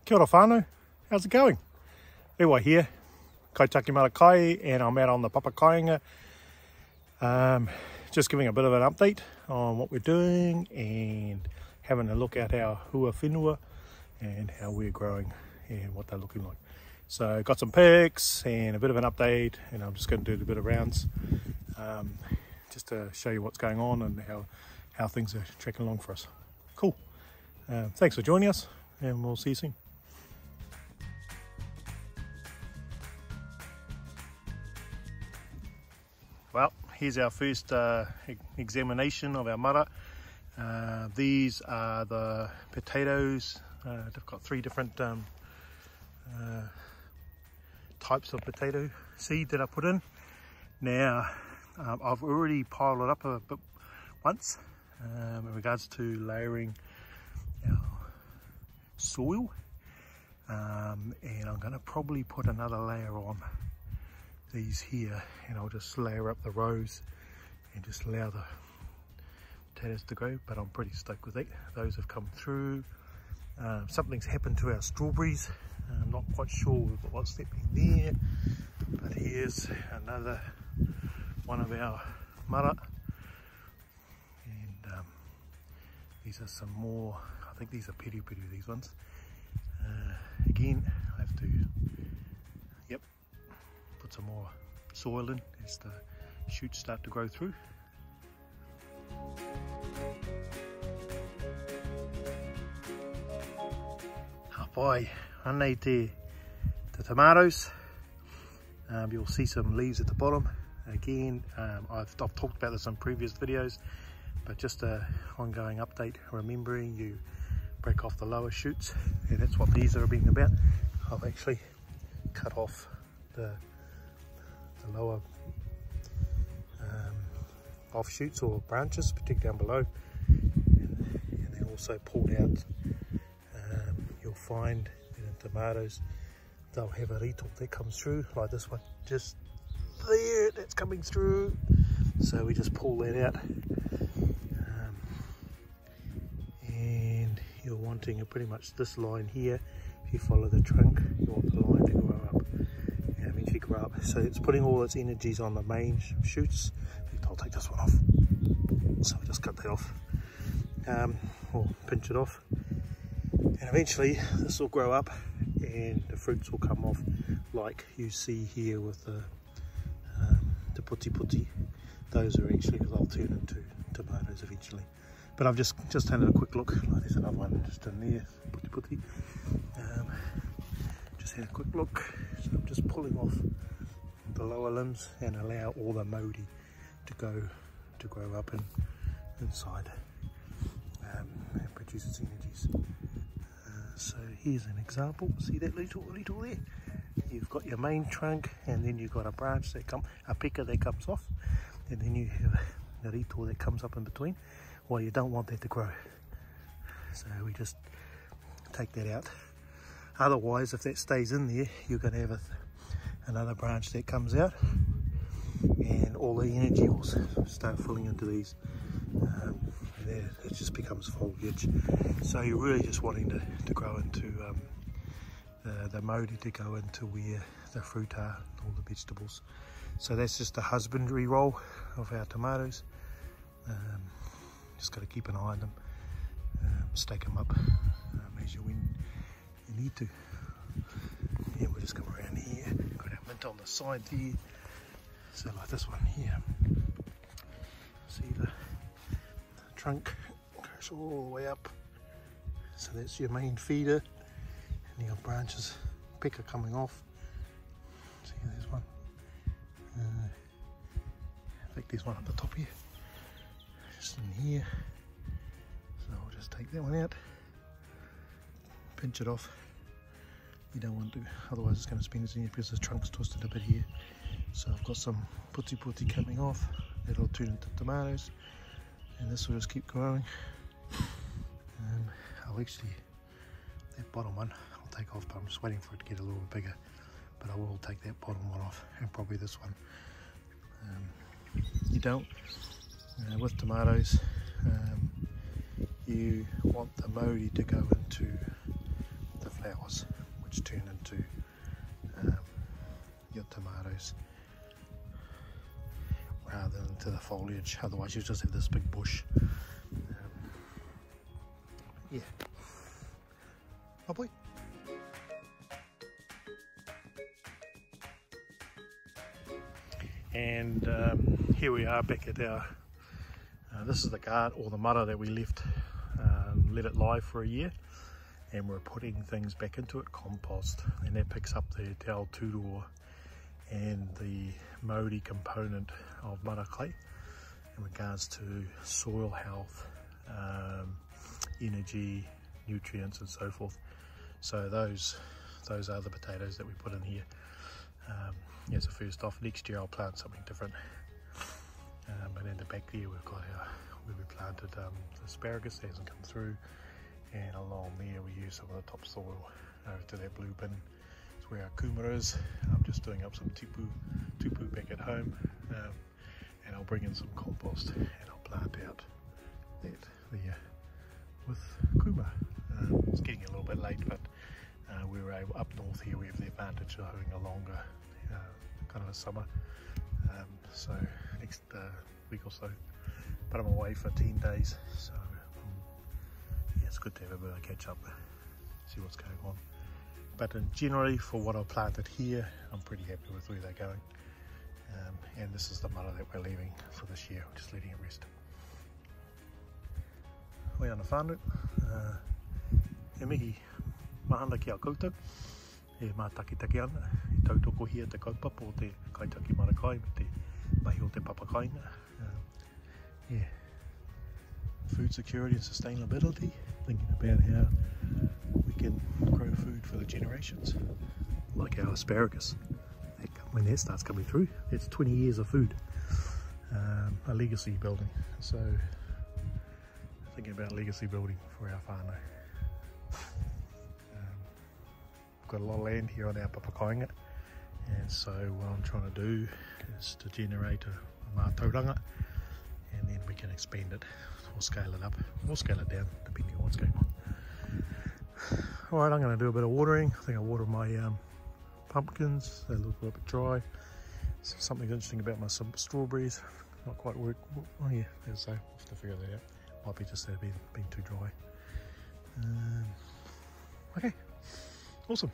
Kia ora whānau, how's it going? Rewa here, Kaitiaki Māra and I'm out on the Papakainga. Just giving a bit of an update on what we're doing and having a look at our hua whenua and how we're growing and what they're looking like. So got some pics and a bit of an update, and I'm just going to do a bit of rounds just to show you what's going on and how things are tracking along for us. Cool. Thanks for joining us, and we'll see you soon. Well, here's our first examination of our Māra. These are the potatoes. They've got three different types of potato seed that I put in. Now, I've already piled it up a bit once in regards to layering our soil, and I'm going to probably put another layer on these here, and I'll just layer up the rows and just allow the potatoes to grow. But I'm pretty stoked with it. Those have come through. Something's happened to our strawberries. I'm not quite sure what's happening there, but here's another one of our Māra, and these are some more. I think these are piru, these ones. Again, I have to put some more soil in as the shoots start to grow through. Hapai, anei te tomatoes. You'll see some leaves at the bottom. Again, I've talked about this on previous videos, but just a ongoing update, remembering you break off the lower shoots, and that's what these are being about. I've actually cut off the lower offshoots or branches, particularly down below, and then also pulled out. You'll find in the tomatoes they'll have a rito that comes through, like this one just there, that's coming through. So we just pull that out, and you're wanting pretty much this line here. If you follow the trunk, you want the line to grow up and eventually grow up. So it's putting all its energies on the main shoots. I'll take this one off, so I'll just cut that off, or pinch it off, and eventually this will grow up and the fruits will come off like you see here with the puti. Those are actually, they'll turn into tomatoes eventually. But I've just had a quick look. Like, there's another one just in there, puti. Just had a quick look. So I'm just pulling off the lower limbs and allow all the mauri to grow up inside and produce its energies. So here's an example. See that little there? You've got your main trunk, and then you've got a branch a peka that comes off, and then you have a rito that comes up in between. Well, you don't want that to grow, so we just take that out. Otherwise, if that stays in there, you're going to have another branch that comes out, and all the energy will start filling into these. And it just becomes foliage. So you're really just wanting to grow into the mauri to go into where the fruit are, all the vegetables. So that's just the husbandry role of our tomatoes. Just got to keep an eye on them, stake them up, measure when you need to. Yeah, we'll just come around here. Got our mint on the side there. So like this one here. See the trunk goes all the way up. So that's your main feeder. And your branches, peka coming off. See, there's one. I think there's one up the top here. Just in here. So I'll just take that one out. Pinch it off. You don't want to, otherwise it's going to spin its in here because the trunk's twisted a bit here. So I've got some puti coming off. That'll turn into tomatoes. And this will just keep growing. I'll actually, that bottom one I'll take off, but I'm just waiting for it to get a little bit bigger. But I will take that bottom one off, and probably this one. You don't, with tomatoes, you want the mauri to go into the flowers, which turn into your tomatoes rather than to the foliage. Otherwise you just have this big bush. Yeah, lovely. And here we are back at our, this is the guard or the Māra that we left, let it lie for a year, and we're putting things back into it, compost, and that picks up the te ao tūroa and the Māori component of Māra clay in regards to soil health, energy, nutrients and so forth. So those are the potatoes that we put in here. As a first off, next year I'll plant something different. And in the back there we've got our, where we planted asparagus that hasn't come through, and along there we use some of the topsoil over to that blue bin. It's where our kumara is. I'm just doing up some tupu back at home, and I'll bring in some compost and I'll plant out that there with kumara. It's getting a little bit late, but we were able, up north here we have the advantage of having a longer kind of a summer, so next week or so, but I'm away for 10 days, so yeah, it's good to have a bit of a catch up, see what's going on. But generally for what I've planted here, I'm pretty happy with where they're going, and this is the Māra that we're leaving for this year. We're just letting it rest. We're on the whānau, he mihi mahana ki a koutou, e mā takitaki ana, e tautoko hia te kaupapa o te Kaitiaki Māra me te mahi o te Papakainga. Yeah, food security and sustainability, thinking about how we can grow food for the generations, like our asparagus. When that starts coming through, it's 20 years of food, a legacy building. So thinking about legacy building for our whānau. Got a lot of land here on our Papakainga, and so what I'm trying to do is to generate a mātauranga, and then we can expand it or scale it up or scale it down depending on what's going on. Alright, I'm going to do a bit of watering. I think I water my pumpkins, they look a little bit dry. So something interesting about my strawberries, not quite work. Oh yeah, as I say, I'll have to figure that out. Might be just that being too dry. Okay. Awesome.